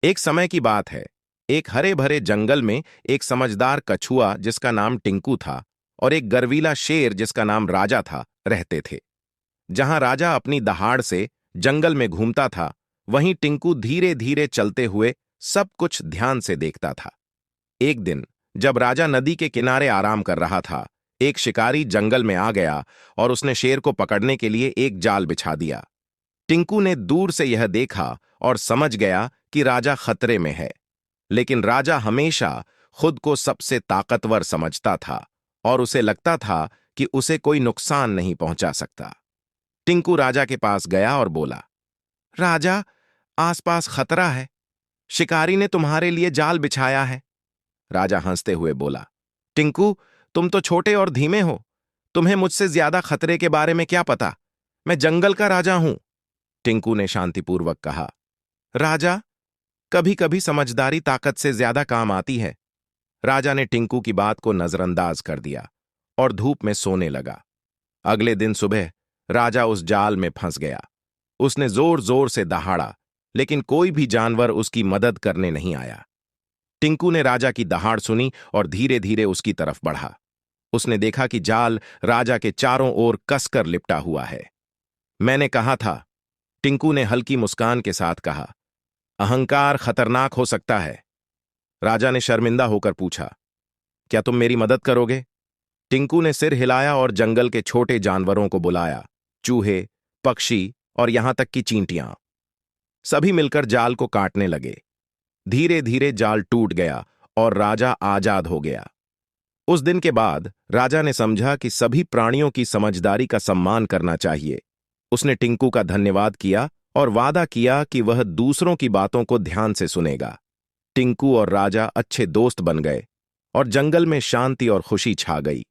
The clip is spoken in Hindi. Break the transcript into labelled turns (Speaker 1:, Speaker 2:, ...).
Speaker 1: एक समय की बात है। एक हरे भरे जंगल में एक समझदार कछुआ जिसका नाम टिंकू था और एक गर्वीला शेर जिसका नाम राजा था रहते थे। जहां राजा अपनी दहाड़ से जंगल में घूमता था, वहीं टिंकू धीरे धीरे चलते हुए सब कुछ ध्यान से देखता था। एक दिन जब राजा नदी के किनारे आराम कर रहा था, एक शिकारी जंगल में आ गया और उसने शेर को पकड़ने के लिए एक जाल बिछा दिया। टिंकू ने दूर से यह देखा और समझ गया कि राजा खतरे में है। लेकिन राजा हमेशा खुद को सबसे ताकतवर समझता था और उसे लगता था कि उसे कोई नुकसान नहीं पहुंचा सकता। टिंकू राजा के पास गया और बोला, राजा, आसपास खतरा है। शिकारी ने तुम्हारे लिए जाल बिछाया है। राजा हंसते हुए बोला, टिंकू, तुम तो छोटे और धीमे हो। तुम्हें मुझसे ज्यादा खतरे के बारे में क्या पता? मैं जंगल का राजा हूं। टिंकू ने शांतिपूर्वक कहा, राजा, कभी कभी समझदारी ताकत से ज्यादा काम आती है। राजा ने टिंकू की बात को नजरअंदाज कर दिया और धूप में सोने लगा। अगले दिन सुबह राजा उस जाल में फंस गया। उसने जोर जोर से दहाड़ा, लेकिन कोई भी जानवर उसकी मदद करने नहीं आया। टिंकू ने राजा की दहाड़ सुनी और धीरे धीरे उसकी तरफ बढ़ा। उसने देखा कि जाल राजा के चारों ओर कसकर लिपटा हुआ है। मैंने कहा था, टिंकू ने हल्की मुस्कान के साथ कहा। अहंकार खतरनाक हो सकता है। राजा ने शर्मिंदा होकर पूछा, क्या तुम मेरी मदद करोगे? टिंकू ने सिर हिलाया और जंगल के छोटे जानवरों को बुलाया। चूहे, पक्षी और यहां तक कि चींटियां सभी मिलकर जाल को काटने लगे। धीरे धीरे जाल टूट गया और राजा आजाद हो गया। उस दिन के बाद राजा ने समझा कि सभी प्राणियों की समझदारी का सम्मान करना चाहिए। उसने टिंकू का धन्यवाद किया और वादा किया कि वह दूसरों की बातों को ध्यान से सुनेगा। टिंकू और राजा अच्छे दोस्त बन गए और जंगल में शांति और खुशी छा गई।